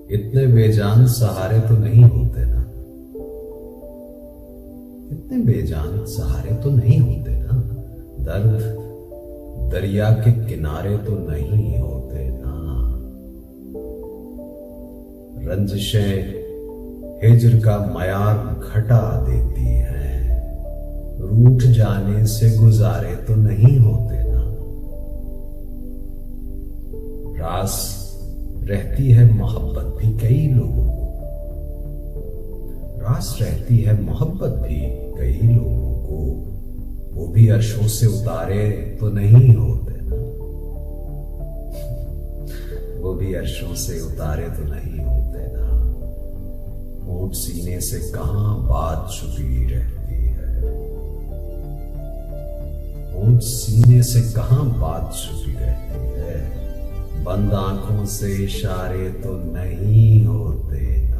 इतने बेजान सहारे तो नहीं होते ना, इतने बेजान सहारे तो नहीं होते ना। दर्द दरिया के किनारे तो नहीं होते ना। रंजिशें हिज्र का मयार घटा देती हैं, रूठ जाने से गुजारे तो नहीं होते ना। रास रहती है मोहब्बत भी कई लोगों को, रास रहती है मोहब्बत भी कई लोगों को, वो भी अर्शों से उतारे तो नहीं होते ना, वो भी अर्शों से उतारे तो नहीं होते ना। होंठ सीने से कहां बात छुपी रहती है, होंठ सीने से कहां बात छुपी रहती है, बंद आंखों से इशारे तो नहीं होते ना।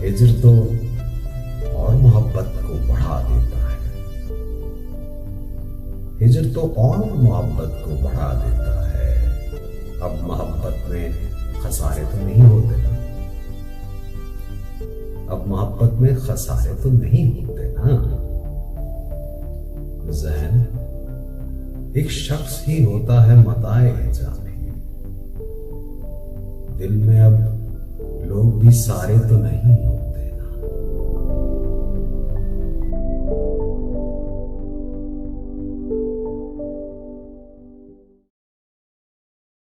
हिज्र तो और मोहब्बत को बढ़ा देता है, हिज्र तो और मोहब्बत को बढ़ा देता है। अब मोहब्बत में खसारे तो नहीं होते ना, अब मोहब्बत में खसारे तो नहीं होते ना। ज़हन एक शख्स ही होता है मताए जाने, दिल में अब लोग भी सारे तो नहीं होते।